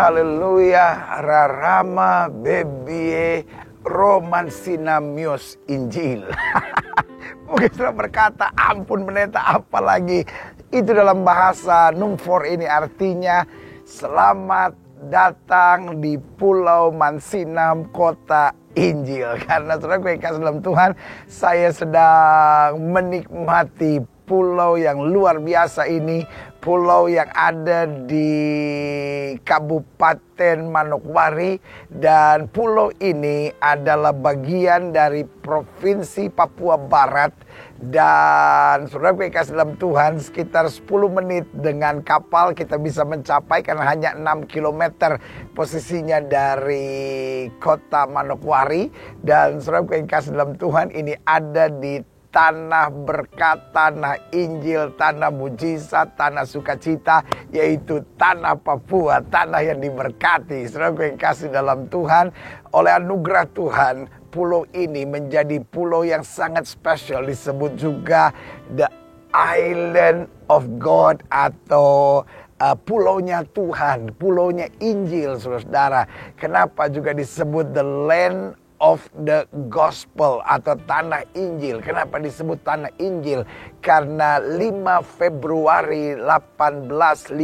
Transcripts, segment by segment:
haleluya, rarama bebie romansinamios Injil. Mungkin sudah berkata, ampun pendeta, apalagi itu dalam bahasa Numfor ini artinya selamat datang di Pulau Mansinam, kota Injil. Karena saudara yang kasih dalam Tuhan, saya sedang menikmati pulau yang luar biasa ini, pulau yang ada di Kabupaten Manokwari, dan pulau ini adalah bagian dari Provinsi Papua Barat. Dan saudara yang kasih dalam Tuhan, sekitar 10 menit dengan kapal kita bisa mencapai, karena hanya 6 km posisinya dari kota Manokwari. Dan saudara yang kasih dalam Tuhan, ini ada di tanah berkat, tanah Injil, tanah mujizat, tanah sukacita, yaitu tanah Papua, tanah yang diberkati. Saudara yang kasih dalam Tuhan, oleh anugerah Tuhan, pulau ini menjadi pulau yang sangat spesial, disebut juga The Island of God atau pulaunya Tuhan, pulaunya Injil, saudara. Kenapa juga disebut the land of the gospel atau tanah Injil? Kenapa disebut tanah Injil? Karena 5 Februari 1855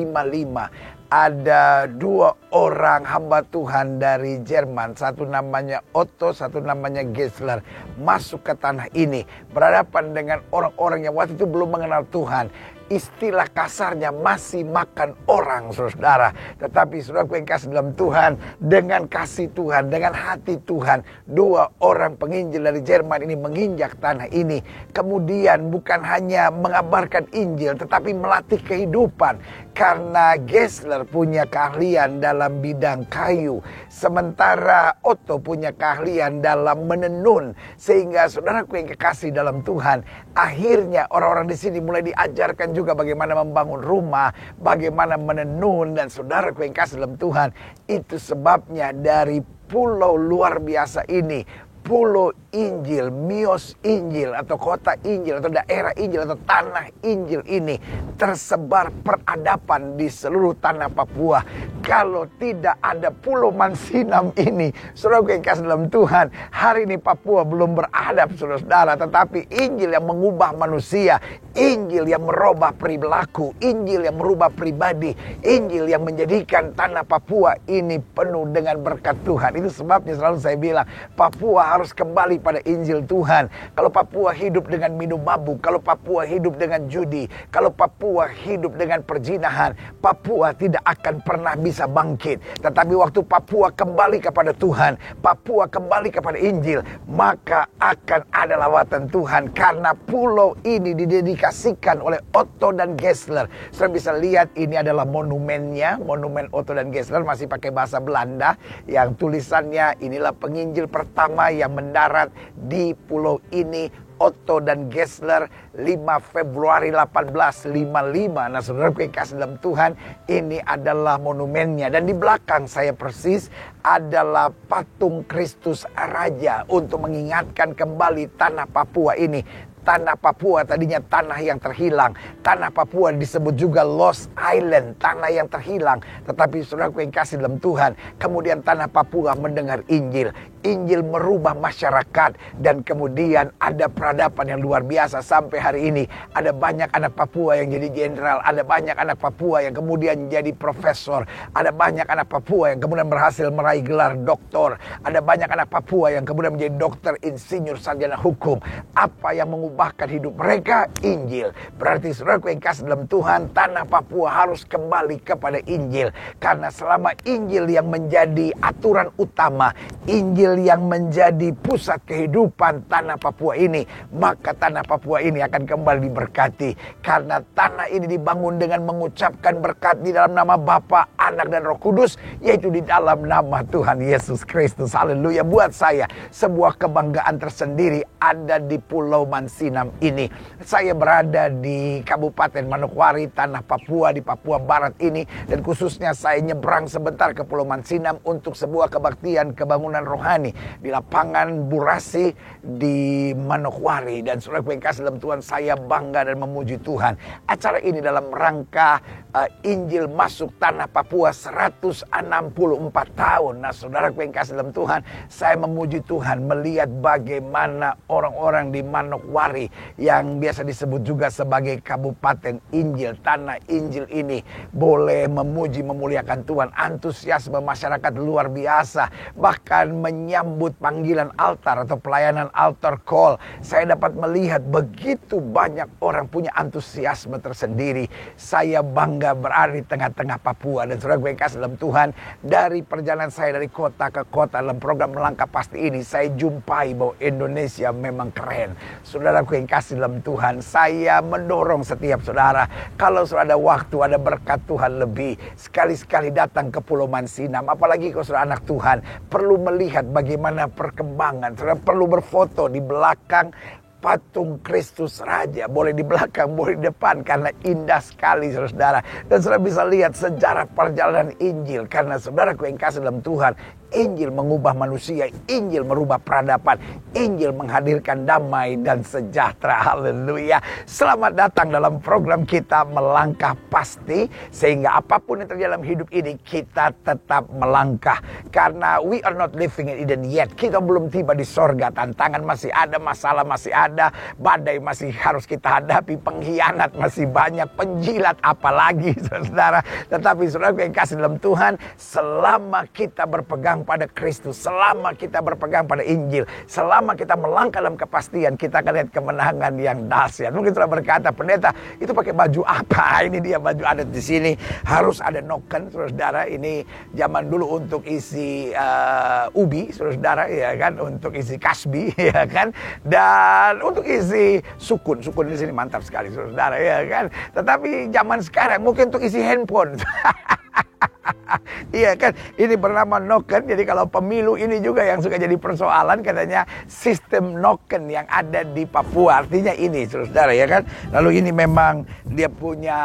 ada 2 orang hamba Tuhan dari Jerman, satu namanya Otto, satu namanya Geisler, masuk ke tanah ini, berhadapan dengan orang-orang yang waktu itu belum mengenal Tuhan. Istilah kasarnya masih makan orang, saudara. Tetapi saudara yang kasih dalam Tuhan, dengan kasih Tuhan, dengan hati Tuhan, 2 orang penginjil dari Jerman ini menginjak tanah ini. Kemudian bukan hanya mengabarkan Injil, tetapi melatih kehidupan. Karena Geisler punya keahlian dalam bidang kayu, sementara Otto punya keahlian dalam menenun. Sehingga saudaraku yang kekasih dalam Tuhan, akhirnya orang-orang di sini mulai diajarkan juga bagaimana membangun rumah, bagaimana menenun. Dan saudaraku yang kasih dalam Tuhan, itu sebabnya dari pulau luar biasa ini, Pulau Injil, Mios Injil, atau kota Injil, atau daerah Injil, atau tanah Injil ini tersebar peradaban di seluruh tanah Papua. Kalau tidak ada Pulau Mansinam ini, saudara yang kasih dalam Tuhan, hari ini Papua belum beradab, saudara. Tetapi Injil yang mengubah manusia, Injil yang merubah perilaku, Injil yang merubah pribadi, Injil yang menjadikan tanah Papua ini penuh dengan berkat Tuhan. Itu sebabnya selalu saya bilang, Papua harus kembali pada Injil Tuhan. Kalau Papua hidup dengan minum mabuk, kalau Papua hidup dengan judi, kalau Papua hidup dengan perzinahan, Papua tidak akan pernah bisa bangkit. Tetapi waktu Papua kembali kepada Tuhan, Papua kembali kepada Injil, maka akan ada lawatan Tuhan. Karena pulau ini didedikasikan oleh Otto dan Geisler. Saya bisa lihat ini adalah monumennya, monumen Otto dan Geisler, masih pakai bahasa Belanda, yang tulisannya inilah penginjil pertama yang mendarat di pulau ini, Otto dan Geisler, 5 Februari 1855. Nah, saudara yang kasih dalam Tuhan, ini adalah monumennya. Dan di belakang saya persis adalah patung Kristus Raja untuk mengingatkan kembali tanah Papua ini. Tanah Papua tadinya tanah yang terhilang. Tanah Papua disebut juga Lost Island, tanah yang terhilang. Tetapi saudaraku yang kasih dalam Tuhan, kemudian tanah Papua mendengar Injil. Injil merubah masyarakat, dan kemudian ada peradaban yang luar biasa. Sampai hari ini ada banyak anak Papua yang jadi jenderal, ada banyak anak Papua yang kemudian jadi profesor, ada banyak anak Papua yang kemudian berhasil meraih gelar doktor, ada banyak anak Papua yang kemudian menjadi dokter, insinyur, sarjana hukum. Apa yang mengubahkan hidup mereka? Injil. Berarti saudaraku yang kasih dalam Tuhan, tanah Papua harus kembali kepada Injil. Karena selama Injil yang menjadi aturan utama, Injil yang menjadi pusat kehidupan tanah Papua ini, maka tanah Papua ini akan kembali diberkati. Karena tanah ini dibangun dengan mengucapkan berkat di dalam nama Bapa, Anak, dan Roh Kudus, yaitu di dalam nama Tuhan Yesus Kristus. Haleluya. Buat saya sebuah kebanggaan tersendiri ada di Pulau Mansinam Mansinam ini. Saya berada di Kabupaten Manokwari, tanah Papua, di Papua Barat ini. Dan khususnya saya nyebrang sebentar ke Pulau Mansinam untuk sebuah kebaktian kebangunan rohani di lapangan Burasi di Manokwari. Dan saudara yang kasih dalam Tuhan, saya bangga dan memuji Tuhan. Acara ini dalam rangka Injil masuk tanah Papua 164 tahun. Nah saudara yang kasih dalam Tuhan, saya memuji Tuhan melihat bagaimana orang-orang di Manokwari yang biasa disebut juga sebagai Kabupaten Injil, tanah Injil ini boleh memuji memuliakan Tuhan. Antusiasme masyarakat luar biasa, bahkan menyambut panggilan altar atau pelayanan altar call. Saya dapat melihat begitu banyak orang punya antusiasme tersendiri. Saya bangga berada di tengah-tengah Papua. Dan saudara gue yang kasih dalam Tuhan, dari perjalanan saya dari kota ke kota dalam program Melangkah Pasti ini, saya jumpai bahwa Indonesia memang keren. Saudara gue yang kasih dalam Tuhan, saya mendorong setiap saudara, kalau saudara ada waktu, ada berkat Tuhan lebih, sekali-sekali datang ke Pulau Mansinam. Apalagi kalau saudara anak Tuhan, perlu melihat bagaimana perkembangan. Saudara perlu berfoto di belakang patung Kristus Raja, boleh di belakang, boleh di depan, karena indah sekali saudara. Dan saudara bisa lihat sejarah perjalanan Injil, karena saudaraku yang kasih dalam Tuhan, Injil mengubah manusia, Injil merubah peradaban, Injil menghadirkan damai dan sejahtera. Haleluya. Selamat datang dalam program kita Melangkah Pasti, sehingga apapun yang terjadi dalam hidup ini, kita tetap melangkah. Karena we are not living in Eden yet. Kita belum tiba di sorga. Tantangan masih ada, masalah masih ada, badai masih harus kita hadapi, pengkhianat masih banyak, penjilat apalagi saudara. Tetapi saudara yang kasih dalam Tuhan, selama kita berpegang pada Kristus, selama kita berpegang pada Injil, selama kita melangkah dalam kepastian, kita akan lihat kemenangan yang dahsyat. Mungkin saudara berkata, pendeta itu pakai baju apa? Ini dia baju adat di sini, harus ada noken, saudara. Ini zaman dulu untuk isi ubi, saudara, ya kan, untuk isi kasbi, ya kan, dan untuk isi sukun di sini mantap sekali, saudara, ya kan. Tetapi zaman sekarang mungkin untuk isi handphone. Iya kan, ini bernama noken. Jadi kalau pemilu ini juga yang suka jadi persoalan, katanya sistem noken yang ada di Papua. Artinya ini saudara, ya kan. Lalu ini memang dia punya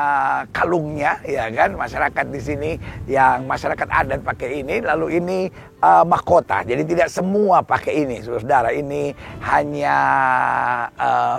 kalungnya, ya kan. Masyarakat di sini yang masyarakat adat pakai ini. Lalu ini mahkota. Jadi tidak semua pakai ini saudara. Ini hanya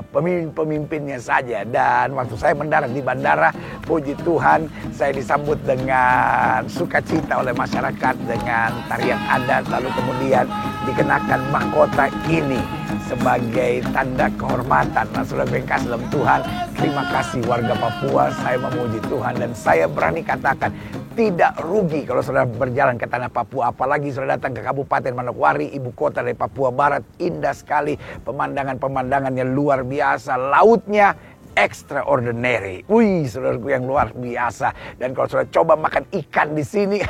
pemimpin-pemimpinnya saja. Dan waktu saya mendarat di bandara, puji Tuhan, saya disambut dengan sukacita oleh masyarakat dengan tarian adat, lalu kemudian dikenakan mahkota ini sebagai tanda kehormatan. Nah, saudara yang kasih dalam Tuhan, terima kasih warga Papua, saya memuji Tuhan dan saya berani katakan tidak rugi kalau saudara berjalan ke tanah Papua, apalagi saudara datang ke Kabupaten Manokwari, ibu kota dari Papua Barat. Indah sekali, pemandangan-pemandangannya luar biasa, lautnya extraordinary. Wih, saudaraku yang luar biasa. Dan kalau saudara coba makan ikan di sini,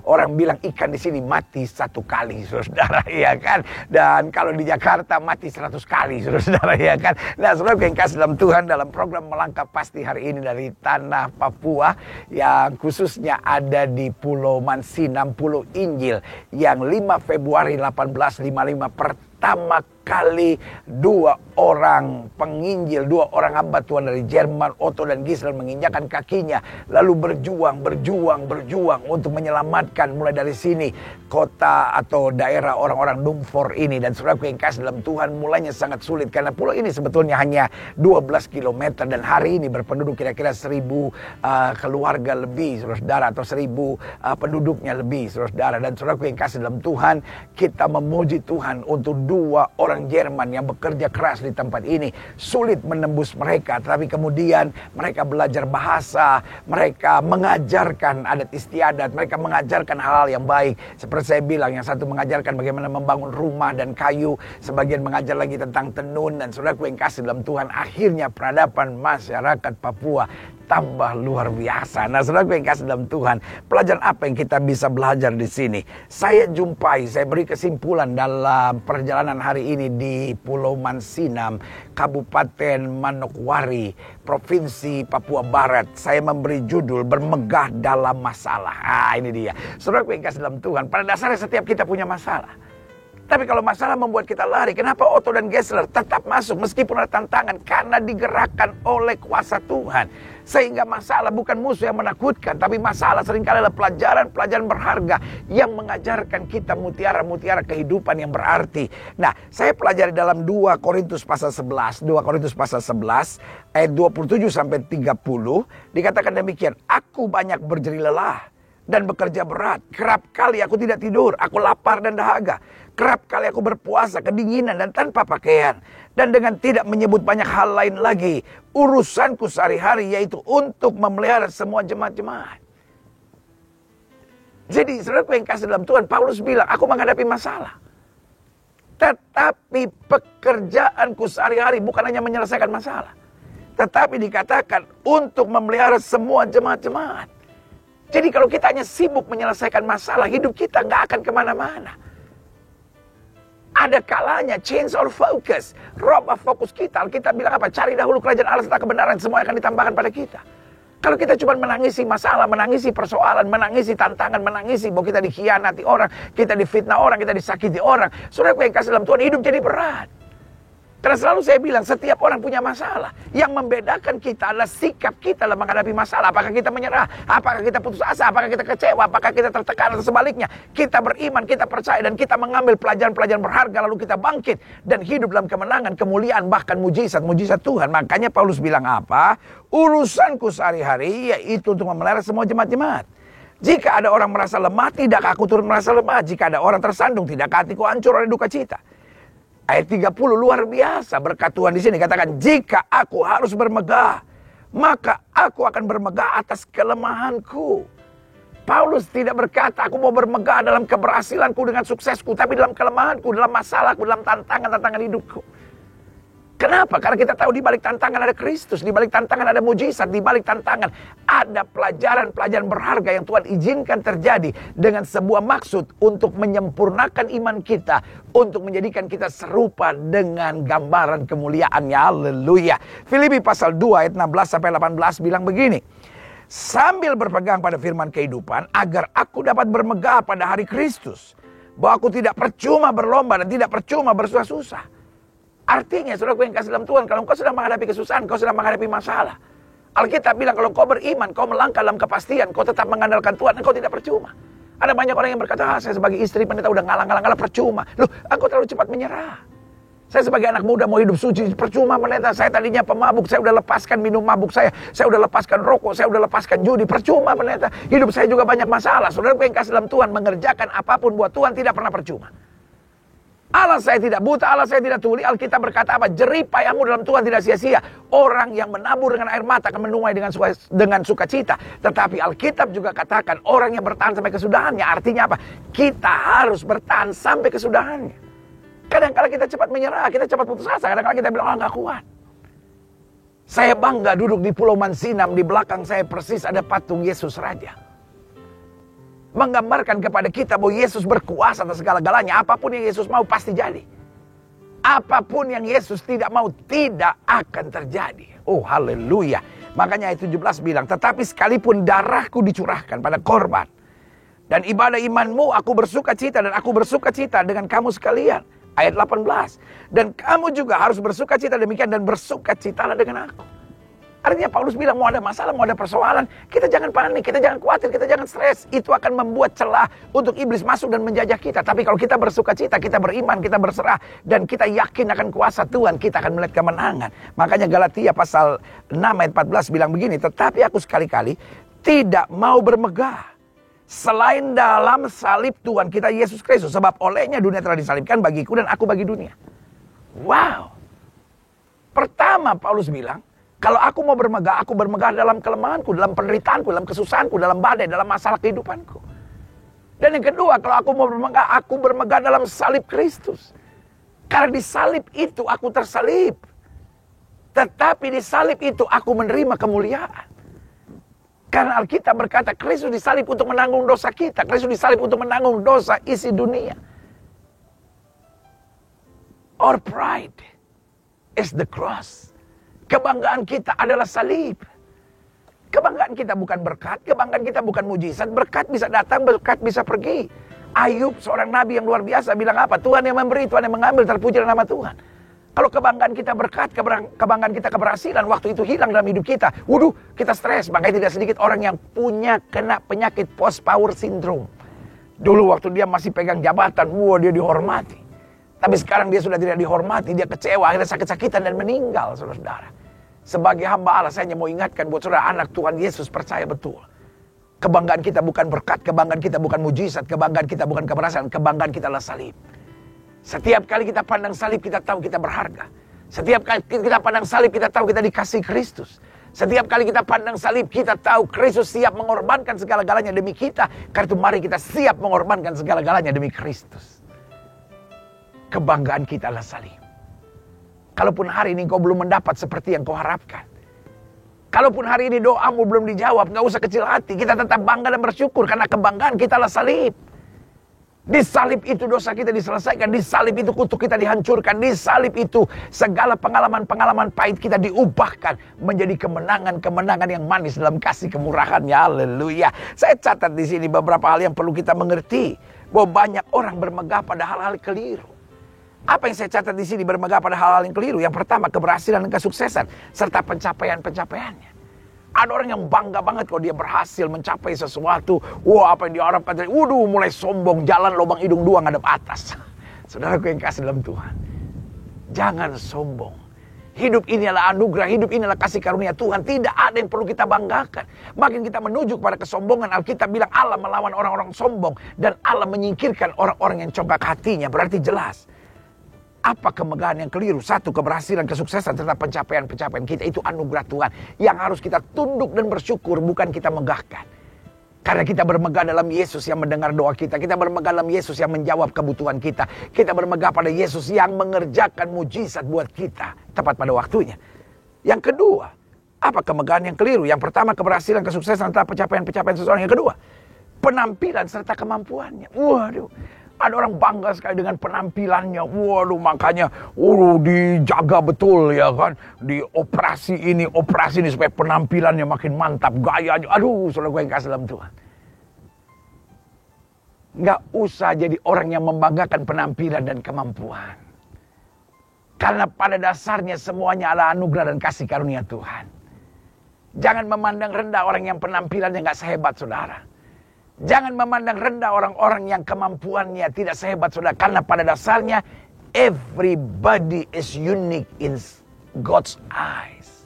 orang bilang ikan di sini mati 1 kali, saudara, ya kan. Dan kalau di Jakarta mati 100 kali, saudara, ya kan. Nah, saudara yang kasih dalam Tuhan, dalam program Melangkah Pasti hari ini dari tanah Papua, yang khususnya ada di Pulau Mansinam, Pulau Injil, yang 5 Februari 1855 pertama kali 2 orang penginjil, 2 orang hamba Tuhan dari Jerman, Otto dan Gisela, menginjakan kakinya, lalu berjuang untuk menyelamatkan mulai dari sini kota atau daerah orang-orang Numfor ini. Dan saudaraku yang kasih dalam Tuhan, mulanya sangat sulit karena pulau ini sebetulnya hanya 12 km dan hari ini berpenduduk kira-kira 1000 keluarga lebih, saudara, atau 1000 penduduknya lebih, saudara. Dan saudaraku yang kasih dalam Tuhan, kita memuji Tuhan untuk 2 orang Jerman yang bekerja keras di tempat ini. Sulit menembus mereka, tapi kemudian mereka belajar bahasa, mereka mengajarkan adat istiadat, mereka mengajarkan hal-hal yang baik. Seperti saya bilang, yang satu mengajarkan bagaimana membangun rumah dan kayu, sebagian mengajar lagi tentang tenun. Dan saudaraku yang kasih dalam Tuhan, akhirnya peradaban masyarakat Papua tambah luar biasa. Nah, saudaraku yang kasih dalam Tuhan, pelajaran apa yang kita bisa belajar di sini? Saya beri kesimpulan dalam perjalanan hari ini di Pulau Mansinam, Kabupaten Manokwari, Provinsi Papua Barat. Saya memberi judul Bermegah dalam Masalah. Ini dia. Saudaraku yang kasih dalam Tuhan, pada dasarnya setiap kita punya masalah. Tapi kalau masalah membuat kita lari, kenapa Otto dan Gessler tetap masuk meskipun ada tantangan? Karena digerakkan oleh kuasa Tuhan. Sehingga masalah bukan musuh yang menakutkan, tapi masalah seringkali adalah pelajaran-pelajaran berharga yang mengajarkan kita mutiara-mutiara kehidupan yang berarti. Nah, saya pelajari dalam 2 Korintus pasal 11, 2 Korintus pasal 11 ayat 27 sampai 30 dikatakan demikian, aku banyak berjeri lelah dan bekerja berat. Kerap kali aku tidak tidur, aku lapar dan dahaga. Kerap kali aku berpuasa kedinginan dan tanpa pakaian. Dan dengan tidak menyebut banyak hal lain lagi, urusanku sehari-hari yaitu untuk memelihara semua jemaat-jemaat. Jadi saudaraku yang kasih dalam Tuhan, Paulus bilang, aku menghadapi masalah. Tetapi pekerjaanku sehari-hari bukan hanya menyelesaikan masalah. Tetapi dikatakan untuk memelihara semua jemaat-jemaat. Jadi kalau kita hanya sibuk menyelesaikan masalah, hidup kita nggak akan kemana-mana. Ada kalanya change our focus. Rubah fokus kita. Kita bilang apa? Cari dahulu kerajaan Allah serta kebenaran. Semua akan ditambahkan pada kita. Kalau kita cuma menangisi masalah, menangisi persoalan, menangisi tantangan, menangisi bahwa kita dikhianati orang, kita difitnah orang, kita disakiti orang. Saudara yang kasih dalam Tuhan, hidup jadi berat. Karena selalu saya bilang, setiap orang punya masalah. Yang membedakan kita adalah sikap kita dalam menghadapi masalah. Apakah kita menyerah? Apakah kita putus asa? Apakah kita kecewa? Apakah kita tertekan? Atau sebaliknya, kita beriman, kita percaya, dan kita mengambil pelajaran-pelajaran berharga, lalu kita bangkit dan hidup dalam kemenangan, kemuliaan, bahkan mujizat-mujizat Tuhan. Makanya Paulus bilang apa? Urusanku sehari-hari yaitu untuk memelihara semua jemaat-jemaat. Jika ada orang merasa lemah, tidakkah aku turut merasa lemah? Jika ada orang tersandung, tidakkah hatiku hancur oleh duka cita? Ayat 30 luar biasa berkat Tuhan di sini katakan, jika aku harus bermegah, maka aku akan bermegah atas kelemahanku. Paulus tidak berkata aku mau bermegah dalam keberhasilanku dengan suksesku, tapi dalam kelemahanku, dalam masalahku, dalam tantangan-tantangan hidupku. Kenapa? Karena kita tahu di balik tantangan ada Kristus, di balik tantangan ada mujizat, di balik tantangan ada pelajaran-pelajaran berharga yang Tuhan izinkan terjadi dengan sebuah maksud untuk menyempurnakan iman kita, untuk menjadikan kita serupa dengan gambaran kemuliaannya. Haleluya. Filipi pasal 2 ayat 16 sampai 18 bilang begini. Sambil berpegang pada firman kehidupan, agar aku dapat bermegah pada hari Kristus, bahwa aku tidak percuma berlomba dan tidak percuma bersusah-susah. Artinya, saudaraku yang kasih dalam Tuhan, kalau engkau sedang menghadapi kesusahan, kau sedang menghadapi masalah. Alkitab bilang, kalau kau beriman, kau melangkah dalam kepastian, kau tetap mengandalkan Tuhan, engkau tidak percuma. Ada banyak orang yang berkata, saya sebagai istri pendeta udah ngalang-ngalang percuma. Loh, engkau terlalu cepat menyerah. Saya sebagai anak muda mau hidup suci, percuma pendeta. Saya tadinya pemabuk, saya udah lepaskan minum mabuk saya udah lepaskan rokok, saya udah lepaskan judi, percuma pendeta. Hidup saya juga banyak masalah. Saudaraku yang kasih dalam Tuhan, mengerjakan apapun buat Tuhan tidak pernah percuma. Allah saya tidak buta, Allah saya tidak tuli. Alkitab berkata apa? Jerih payahmu dalam Tuhan tidak sia-sia. Orang yang menabur dengan air mata akan menuai dengan sukacita. Tetapi Alkitab juga katakan orang yang bertahan sampai kesudahannya. Artinya apa? Kita harus bertahan sampai kesudahannya. Kadang-kadang kita cepat menyerah, kita cepat putus asa. Kadang-kadang kita bilang, nggak kuat. Saya bangga duduk di Pulau Mansinam. Di belakang saya persis ada patung Yesus Raja. Menggambarkan kepada kita bahwa Yesus berkuasa atas segala-galanya. Apapun yang Yesus mau pasti jadi. Apapun yang Yesus tidak mau tidak akan terjadi. Oh haleluya. Makanya ayat 17 bilang, tetapi sekalipun darahku dicurahkan pada korban dan ibadah imanmu, aku bersuka cita dan aku bersuka cita dengan kamu sekalian. Ayat 18. Dan kamu juga harus bersuka cita demikian dan bersuka citalah dengan aku. Artinya Paulus bilang mau ada masalah, mau ada persoalan, kita jangan panik, kita jangan khawatir, kita jangan stres. Itu akan membuat celah untuk iblis masuk dan menjajah kita. Tapi kalau kita bersuka cita, kita beriman, kita berserah, dan kita yakin akan kuasa Tuhan, kita akan melihat kemenangan. Makanya Galatia pasal 6 ayat 14 bilang begini, tetapi aku sekali-kali tidak mau bermegah selain dalam salib Tuhan kita Yesus Kristus. Sebab olehnya dunia telah disalibkan bagiku dan aku bagi dunia. Wow. Pertama Paulus bilang, kalau aku mau bermegah, aku bermegah dalam kelemahanku, dalam penderitaanku, dalam kesusahanku, dalam badai, dalam masalah kehidupanku. Dan yang kedua, kalau aku mau bermegah, aku bermegah dalam salib Kristus. Karena di salib itu aku tersalib. Tetapi di salib itu aku menerima kemuliaan. Karena Alkitab berkata, Kristus disalib untuk menanggung dosa kita. Kristus disalib untuk menanggung dosa isi dunia. Our pride is the cross. Kebanggaan kita adalah salib. Kebanggaan kita bukan berkat, kebanggaan kita bukan mujizat. Berkat bisa datang, berkat bisa pergi. Ayub, seorang nabi yang luar biasa, bilang apa? Tuhan yang memberi, Tuhan yang mengambil, terpujilah nama Tuhan. Kalau kebanggaan kita berkat, kebanggaan kita keberhasilan, waktu itu hilang dalam hidup kita. Waduh, kita stres. Makanya tidak sedikit orang yang kena penyakit post power syndrome. Dulu waktu dia masih pegang jabatan, dia dihormati. Tapi sekarang dia sudah tidak dihormati, dia kecewa, akhirnya sakit-sakitan dan meninggal, saudara-saudara. Sebagai hamba Allah, saya hanya mau ingatkan buat saudara, anak Tuhan Yesus, percaya betul. Kebanggaan kita bukan berkat, kebanggaan kita bukan mujizat, kebanggaan kita bukan keberhasilan, kebanggaan kita adalah salib. Setiap kali kita pandang salib, kita tahu kita berharga. Setiap kali kita pandang salib, kita tahu kita dikasihi Kristus. Setiap kali kita pandang salib, kita tahu Kristus siap mengorbankan segala-galanya demi kita. Karena itu mari kita siap mengorbankan segala-galanya demi Kristus. Kebanggaan kita adalah salib. Kalaupun hari ini kau belum mendapat seperti yang kau harapkan, kalaupun hari ini doamu belum dijawab, gak usah kecil hati. Kita tetap bangga dan bersyukur karena kebanggaan kita adalah salib. Di salib itu dosa kita diselesaikan. Di salib itu kutuk kita dihancurkan. Di salib itu segala pengalaman-pengalaman pahit kita diubahkan menjadi kemenangan-kemenangan yang manis dalam kasih kemurahan-Nya. Haleluya. Saya catat di sini beberapa hal yang perlu kita mengerti. Bahwa banyak orang bermegah pada hal-hal keliru. Apa yang saya catat di sini bermegah pada hal-hal yang keliru? Yang pertama, keberhasilan dan kesuksesan serta pencapaian-pencapaiannya. Ada orang yang bangga banget kalau dia berhasil mencapai sesuatu. Wah, apa yang diharapkan tadi. Waduh, mulai sombong, jalan lubang hidung dua ngadep atas. Saudaraku yang kasih dalam Tuhan, jangan sombong. Hidup ini adalah anugerah, hidup ini adalah kasih karunia Tuhan. Tidak ada yang perlu kita banggakan. Makin kita menuju kepada kesombongan, Alkitab bilang Allah melawan orang-orang sombong dan Allah menyingkirkan orang-orang yang congkak hatinya. Berarti jelas. Apa kemegahan yang keliru? Satu, keberhasilan, kesuksesan, serta pencapaian-pencapaian kita. Itu anugerah Tuhan yang harus kita tunduk dan bersyukur, bukan kita megahkan. Karena kita bermegah dalam Yesus yang mendengar doa kita. Kita bermegah dalam Yesus yang menjawab kebutuhan kita. Kita bermegah pada Yesus yang mengerjakan mujizat buat kita tepat pada waktunya. Yang kedua, apa kemegahan yang keliru? Yang pertama, keberhasilan, kesuksesan, serta pencapaian-pencapaian seseorang. Yang kedua, penampilan serta kemampuannya. Waduh. Ada orang bangga sekali dengan penampilannya. Waduh, makanya dijaga betul ya kan. Di operasi ini supaya penampilannya makin mantap. Gayanya, aduh, saudara gue yang kasih dalam Tuhan. Nggak usah jadi orang yang membanggakan penampilan dan kemampuan. Karena pada dasarnya semuanya adalah anugerah dan kasih karunia Tuhan. Jangan memandang rendah orang yang penampilannya nggak sehebat saudara. Jangan memandang rendah orang-orang yang kemampuannya tidak sehebat saudara. Karena pada dasarnya everybody is unique in God's eyes.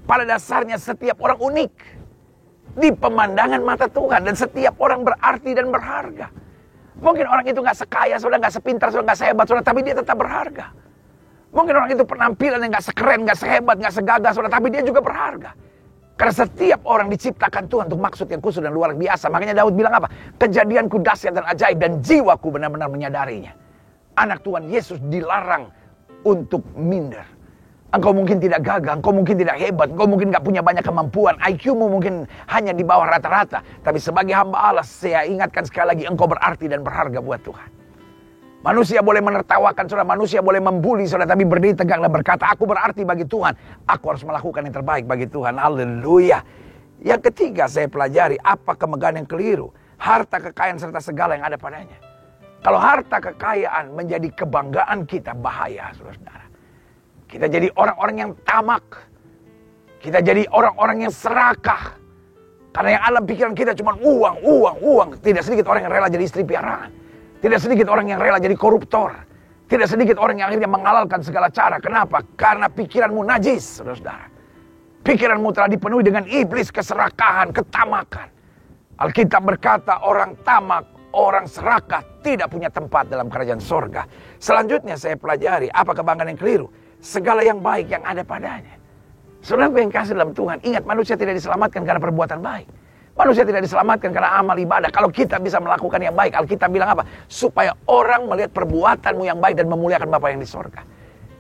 Pada dasarnya setiap orang unik di pemandangan mata Tuhan. Dan setiap orang berarti dan berharga. Mungkin orang itu gak sekaya saudara, gak sepintar saudara, gak sehebat saudara, tapi dia tetap berharga. Mungkin orang itu penampilan yang gak sekeren, gak sehebat, gak segagah saudara, tapi dia juga berharga. Karena setiap orang diciptakan Tuhan untuk maksud yang khusus dan luar biasa. Makanya Daud bilang apa? Kejadianku dahsyat dan ajaib dan jiwaku benar-benar menyadarinya. Anak Tuhan Yesus dilarang untuk minder. Engkau mungkin tidak gagah, engkau mungkin tidak hebat, engkau mungkin gak punya banyak kemampuan. IQ-mu mungkin hanya di bawah rata-rata. Tapi sebagai hamba Allah, saya ingatkan sekali lagi, engkau berarti dan berharga buat Tuhan. Manusia boleh menertawakan saudara, manusia boleh membuli saudara, tapi berdiri tegak dan berkata, aku berarti bagi Tuhan. Aku harus melakukan yang terbaik bagi Tuhan. Haleluya. Yang ketiga saya pelajari, apa kemegahan yang keliru? Harta, kekayaan, serta segala yang ada padanya. Kalau harta kekayaan menjadi kebanggaan kita, bahaya saudara-saudara. Kita jadi orang-orang yang tamak. Kita jadi orang-orang yang serakah. Karena yang alam pikiran kita cuma uang. Tidak sedikit orang yang rela jadi istri piaraan. Tidak sedikit orang yang rela jadi koruptor. Tidak sedikit orang yang akhirnya menghalalkan segala cara. Kenapa? Karena pikiranmu najis, saudara-saudara. Pikiranmu telah dipenuhi dengan iblis, keserakahan, ketamakan. Alkitab berkata orang tamak, orang serakah tidak punya tempat dalam kerajaan sorga. Selanjutnya saya pelajari apa kebanggaan yang keliru. Segala yang baik yang ada padanya. Saudara yang kasih dalam Tuhan, ingat manusia tidak diselamatkan karena perbuatan baik. Manusia tidak diselamatkan karena amal ibadah. Kalau kita bisa melakukan yang baik, Alkitab bilang apa? Supaya orang melihat perbuatanmu yang baik dan memuliakan Bapa yang di sorga.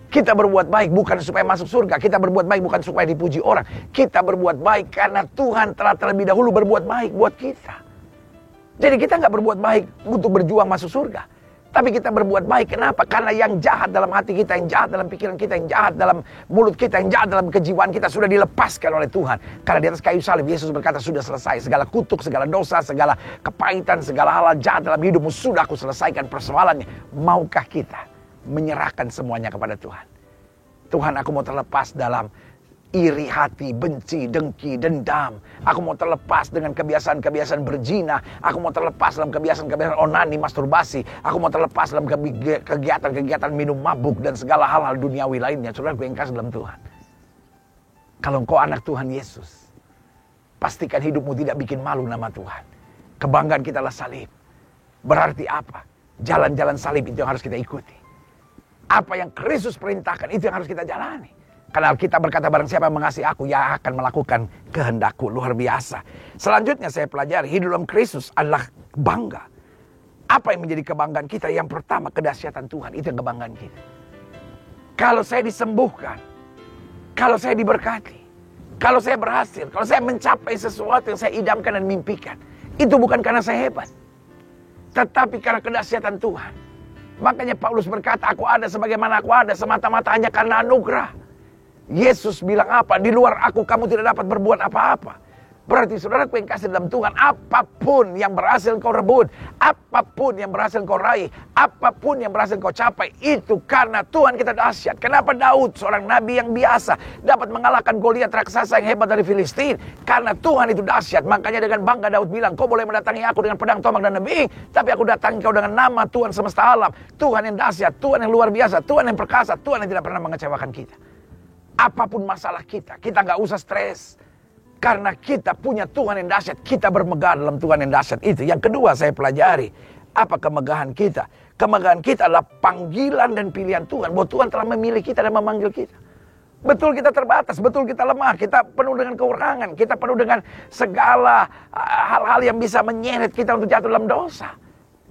Kita berbuat baik bukan supaya masuk surga. Kita berbuat baik bukan supaya dipuji orang. Kita berbuat baik karena Tuhan telah terlebih dahulu berbuat baik buat kita. Jadi kita nggak berbuat baik untuk berjuang masuk surga. Tapi kita berbuat baik. Kenapa? Karena yang jahat dalam hati kita, yang jahat dalam pikiran kita, yang jahat dalam mulut kita, yang jahat dalam kejiwaan kita sudah dilepaskan oleh Tuhan. Karena di atas kayu salib Yesus berkata, sudah selesai. Segala kutuk, segala dosa, segala kepahitan, segala hal jahat dalam hidupmu sudah aku selesaikan persoalannya. Maukah kita menyerahkan semuanya kepada Tuhan? Tuhan, aku mau terlepas dalam iri hati, benci, dengki, dendam. Aku mau terlepas dengan kebiasaan-kebiasaan berzina. Aku mau terlepas dalam kebiasaan-kebiasaan onani, masturbasi. Aku mau terlepas dalam kegiatan-kegiatan minum mabuk dan segala hal-hal duniawi lainnya. Saudara yang kasih dalam Tuhan, kalau engkau anak Tuhan Yesus, pastikan hidupmu tidak bikin malu nama Tuhan. Kebanggaan kita adalah salib. Berarti apa? Jalan-jalan salib itu yang harus kita ikuti. Apa yang Kristus perintahkan itu yang harus kita jalani. Karena Alkitab berkata, barang siapa yang mengasihi aku, ia akan melakukan kehendakku. Luar biasa. Selanjutnya saya pelajari, hidup dalam Kristus adalah bangga. Apa yang menjadi kebanggaan kita? Yang pertama, kedahsyatan Tuhan. Itu yang kebanggaan kita. Kalau saya disembuhkan, kalau saya diberkati, kalau saya berhasil, kalau saya mencapai sesuatu yang saya idamkan dan mimpikan, itu bukan karena saya hebat, tetapi karena kedahsyatan Tuhan. Makanya Paulus berkata, aku ada sebagaimana aku ada semata-mata hanya karena anugerah. Yesus bilang apa? Di luar aku kamu tidak dapat berbuat apa-apa. Berarti saudaraku yang kasih dalam Tuhan, apapun yang berhasil kau rebut, apapun yang berhasil kau raih, apapun yang berhasil kau capai, itu karena Tuhan kita dahsyat. Kenapa Daud, seorang nabi yang biasa, dapat mengalahkan Goliat raksasa yang hebat dari Filistin? Karena Tuhan itu dahsyat. Makanya dengan bangga Daud bilang, kau boleh mendatangi aku dengan pedang, tombak dan nebing, tapi aku datangi kau dengan nama Tuhan semesta alam. Tuhan yang dahsyat, Tuhan yang luar biasa, Tuhan yang perkasa, Tuhan yang tidak pernah mengecewakan kita. Apapun masalah kita gak usah stres. Karena kita punya Tuhan yang dahsyat. Kita bermegah dalam Tuhan yang dahsyat itu. Yang kedua saya pelajari. Apa kemegahan kita? Kemegahan kita adalah panggilan dan pilihan Tuhan. Bahwa Tuhan telah memilih kita dan memanggil kita. Betul kita terbatas, betul kita lemah. Kita penuh dengan kekurangan. Kita penuh dengan segala hal-hal yang bisa menyeret kita untuk jatuh dalam dosa.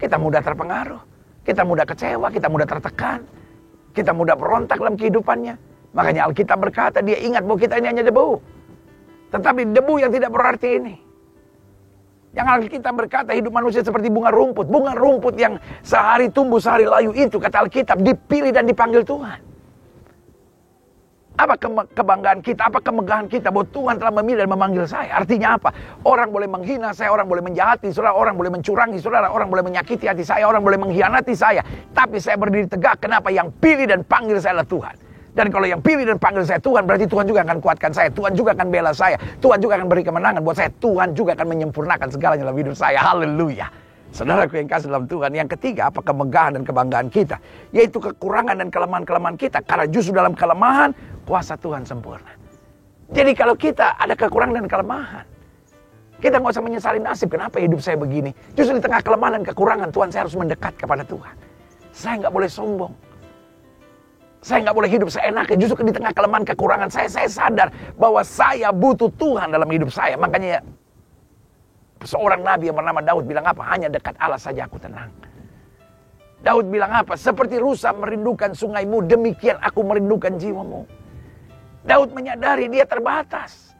Kita mudah terpengaruh. Kita mudah kecewa, kita mudah tertekan. Kita mudah berontak dalam kehidupannya. Makanya Alkitab berkata, dia ingat bahwa kita ini hanya debu. Tetapi debu yang tidak berarti ini. Yang Alkitab berkata, hidup manusia seperti bunga rumput. Bunga rumput yang sehari tumbuh, sehari layu itu, kata Alkitab, dipilih dan dipanggil Tuhan. Apa kebanggaan kita, apa kemegahan kita bahwa Tuhan telah memilih dan memanggil saya? Artinya apa? Orang boleh menghina saya, orang boleh menjahati, saudara, orang boleh mencurangi, saudara, orang boleh menyakiti hati saya, orang boleh mengkhianati saya. Tapi saya berdiri tegak, kenapa? Yang pilih dan panggil saya adalah Tuhan. Dan kalau yang pilih dan panggil saya Tuhan, berarti Tuhan juga akan kuatkan saya. Tuhan juga akan bela saya. Tuhan juga akan beri kemenangan buat saya. Tuhan juga akan menyempurnakan segalanya dalam hidup saya. Haleluya. Saudaraku yang kasih dalam Tuhan. Yang ketiga, apa kemegahan dan kebanggaan kita? Yaitu kekurangan dan kelemahan-kelemahan kita. Karena justru dalam kelemahan, kuasa Tuhan sempurna. Jadi kalau kita ada kekurangan dan kelemahan, kita nggak usah menyesali nasib. Kenapa hidup saya begini? Justru di tengah kelemahan dan kekurangan, Tuhan, saya harus mendekat kepada Tuhan. Saya nggak boleh sombong. Saya nggak boleh hidup seenaknya. Justru di tengah kelemahan kekurangan saya sadar bahwa saya butuh Tuhan dalam hidup saya. Makanya seorang nabi yang bernama Daud bilang apa? Hanya dekat Allah saja aku tenang. Daud bilang apa? Seperti rusa merindukan sungaimu, demikian aku merindukan jiwamu. Daud menyadari dia terbatas.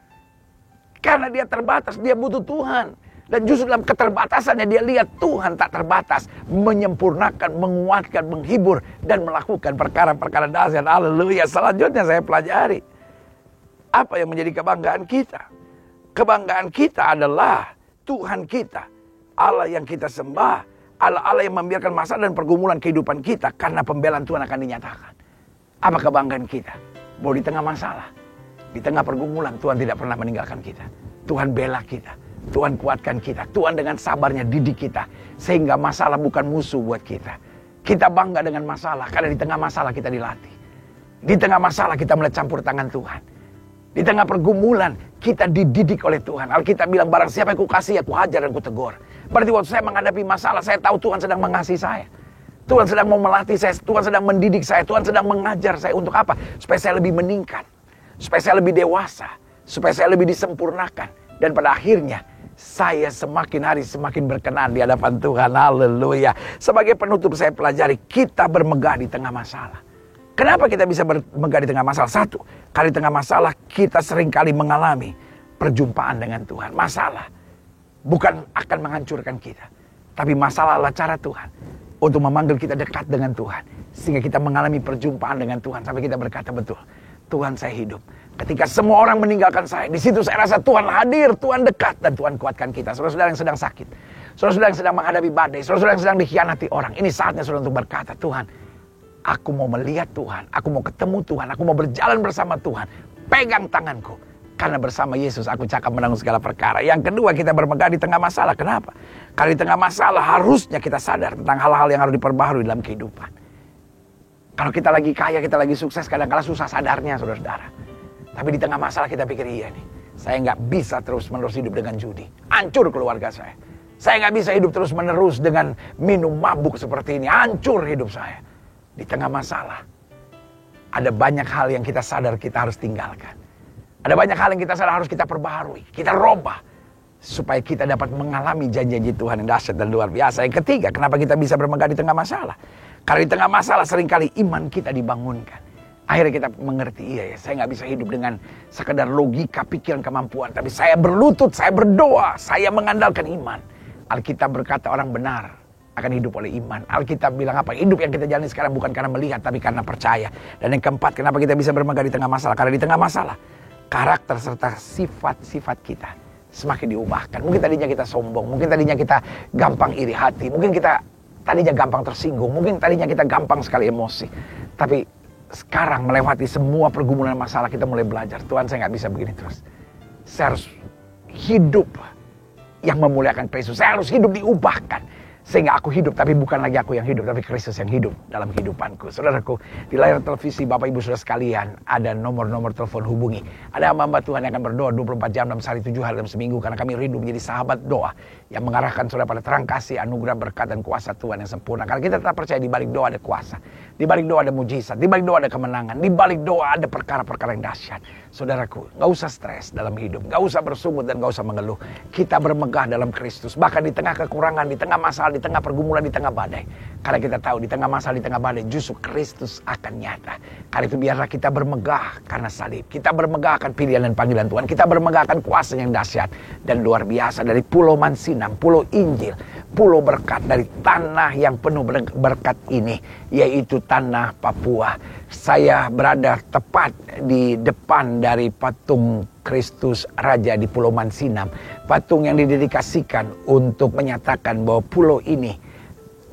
Karena dia terbatas, dia butuh Tuhan. Dan justru dalam keterbatasannya dia lihat Tuhan tak terbatas. Menyempurnakan, menguatkan, menghibur. Dan melakukan perkara-perkara dahsyat. Haleluya. Selanjutnya saya pelajari. Apa yang menjadi kebanggaan kita? Kebanggaan kita adalah Tuhan kita. Allah yang kita sembah. Allah yang membiarkan masalah dan pergumulan kehidupan kita. Karena pembelaan Tuhan akan dinyatakan. Apa kebanggaan kita? Bahwa di tengah masalah, di tengah pergumulan, Tuhan tidak pernah meninggalkan kita. Tuhan bela kita. Tuhan kuatkan kita. Tuhan dengan sabarnya didik kita. Sehingga masalah bukan musuh buat kita. Kita bangga dengan masalah. Karena di tengah masalah kita dilatih. Di tengah masalah kita melihat campur tangan Tuhan. Di tengah pergumulan kita dididik oleh Tuhan. Alkitab bilang barang siapa yang kukasihi aku hajar dan kutegur. Berarti waktu saya menghadapi masalah, saya tahu Tuhan sedang mengasihi saya. Tuhan sedang mau melatih saya. Tuhan sedang mendidik saya. Tuhan sedang mengajar saya untuk apa? Supaya saya lebih meningkat. Supaya saya lebih dewasa. Supaya saya lebih disempurnakan. Dan pada akhirnya saya semakin hari semakin berkenan di hadapan Tuhan. Haleluya. Sebagai penutup saya pelajari, kita bermegah di tengah masalah. Kenapa kita bisa bermegah di tengah masalah? Satu, karena di tengah masalah kita seringkali mengalami perjumpaan dengan Tuhan. Masalah bukan akan menghancurkan kita, tapi masalah adalah cara Tuhan untuk memanggil kita dekat dengan Tuhan. Sehingga kita mengalami perjumpaan dengan Tuhan. Sampai kita berkata betul, Tuhan saya hidup. Ketika semua orang meninggalkan saya, di situ saya rasa Tuhan hadir, Tuhan dekat, dan Tuhan kuatkan kita. Saudara-saudara yang sedang sakit, saudara-saudara yang sedang menghadapi badai, saudara-saudara yang sedang dikhianati orang, ini saatnya saudara untuk berkata, Tuhan, aku mau melihat Tuhan, aku mau ketemu Tuhan, aku mau berjalan bersama Tuhan. Pegang tanganku, karena bersama Yesus aku cakap menanggung segala perkara. Yang kedua, kita bermegah di tengah masalah. Kenapa? Karena di tengah masalah harusnya kita sadar tentang hal-hal yang harus diperbaharui dalam kehidupan. Kalau kita lagi kaya, kita lagi sukses, kadang-kadang susah sadarnya, saudara-saudara. Tapi di tengah masalah kita pikir, iya nih, saya nggak bisa terus-menerus hidup dengan judi. Hancur keluarga saya. Saya nggak bisa hidup terus-menerus dengan minum mabuk seperti ini. Hancur hidup saya. Di tengah masalah, ada banyak hal yang kita sadar kita harus tinggalkan. Ada banyak hal yang kita sadar harus kita perbaharui, kita robah, supaya kita dapat mengalami janji-janji Tuhan yang dahsyat dan luar biasa. Yang ketiga, kenapa kita bisa bermegah di tengah masalah? Karena di tengah masalah seringkali iman kita dibangunkan. Akhirnya kita mengerti, iya ya, saya nggak bisa hidup dengan sekedar logika, pikiran, kemampuan. Tapi saya berlutut, saya berdoa, saya mengandalkan iman. Alkitab berkata orang benar akan hidup oleh iman. Alkitab bilang apa? Hidup yang kita jalani sekarang bukan karena melihat, tapi karena percaya. Dan yang keempat, kenapa kita bisa bermegah di tengah masalah? Karena di tengah masalah, karakter serta sifat-sifat kita semakin diubahkan. Mungkin tadinya kita sombong, mungkin tadinya kita gampang iri hati, mungkin kita tadinya gampang tersinggung, mungkin tadinya kita gampang sekali emosi. Tapi sekarang melewati semua pergumulan masalah, kita mulai belajar, Tuhan saya nggak bisa begini terus. Saya harus hidup yang memuliakan Kristus. Saya harus hidup diubahkan. Sehingga aku hidup, tapi bukan lagi aku yang hidup, tapi Kristus yang hidup dalam kehidupanku. Saudaraku, di layar televisi Bapak Ibu Saudara sekalian, ada nomor-nomor telepon hubungi. Ada hamba Tuhan yang akan berdoa 24 jam dalam sehari, 7 hari dalam seminggu. Karena kami rindu menjadi sahabat doa yang mengarahkan saudara pada terang kasih, anugerah, berkat, dan kuasa Tuhan yang sempurna. Karena kita tetap percaya di balik doa ada kuasa. Di balik doa ada mujizat. Di balik doa ada kemenangan. Di balik doa ada perkara-perkara yang dahsyat. Saudaraku, gak usah stres dalam hidup. Gak usah bersungut dan gak usah mengeluh. Kita bermegah dalam Kristus. Bahkan di tengah kekurangan, di tengah masalah, di tengah pergumulan, di tengah badai. Karena kita tahu di tengah masalah, di tengah badai, justru Kristus akan nyata. Karena itu biarlah kita bermegah karena salib. Kita bermegah akan pilihan dan panggilan Tuhan. Kita bermegah akan kuasa yang dahsyat dan luar biasa dari Pulau Mansinam, Pulau Injil, Pulau Berkat, dari tanah yang penuh berkat ini, yaitu tanah Papua. Saya berada tepat di depan dari patung Kristus Raja di Pulau Mansinam. Patung yang didedikasikan untuk menyatakan bahwa pulau ini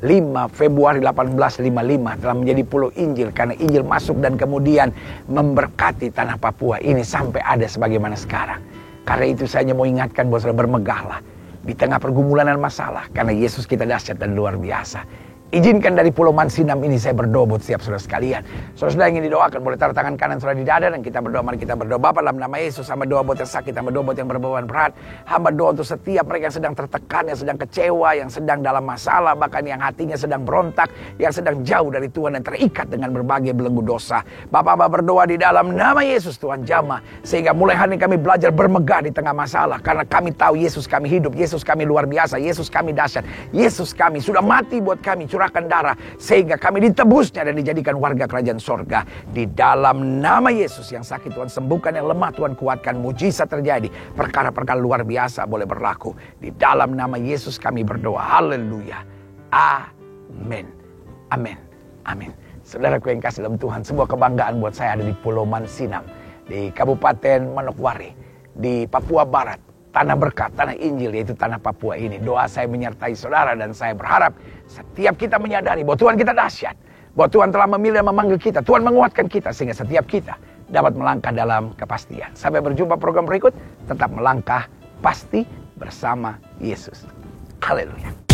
5 Februari 1855 telah menjadi pulau Injil. Karena Injil masuk dan kemudian memberkati tanah Papua ini sampai ada sebagaimana sekarang. Karena itu saya hanya mau ingatkan bahwa saudara bermegahlah di tengah pergumulan dan masalah. Karena Yesus kita dahsyat dan luar biasa. Izinkan dari Pulau Mansinam ini saya berdoa buat setiap saudara sekalian. Saudara yang ingin didoakan boleh taruh tangan kanan saudara di dada dan kita berdoa. Mari kita berdoa. Bapa dalam nama Yesus, hamba doa buat yang sakit, hamba doa buat yang berbeban berat, hamba doa untuk setiap mereka yang sedang tertekan, yang sedang kecewa, yang sedang dalam masalah, bahkan yang hatinya sedang berontak, yang sedang jauh dari Tuhan dan terikat dengan berbagai belenggu dosa. Bapak berdoa di dalam nama Yesus, Tuhan jamah sehingga mulai hari ini kami belajar bermegah di tengah masalah. Karena kami tahu Yesus kami hidup, Yesus kami luar biasa, Yesus kami dahsyat, Yesus kami sudah mati buat kami, curahkan darah sehingga kami ditebusnya dan dijadikan warga kerajaan sorga. Di dalam nama Yesus, yang sakit Tuhan sembuhkan, yang lemah Tuhan kuatkan, mujizat terjadi, perkara-perkara luar biasa boleh berlaku. Di dalam nama Yesus kami berdoa. Haleluya. Amin. Amin. Amin. Saudaraku yang kasih dalam Tuhan, sebuah kebanggaan buat saya ada di Pulau Mansinam, di Kabupaten Manokwari, di Papua Barat. Tanah berkat, tanah Injil, yaitu tanah Papua ini. Doa saya menyertai saudara dan saya berharap setiap kita menyadari bahwa Tuhan kita dahsyat. Bahwa Tuhan telah memilih dan memanggil kita. Tuhan menguatkan kita sehingga setiap kita dapat melangkah dalam kepastian. Sampai berjumpa program berikut. Tetap melangkah pasti bersama Yesus. Haleluya.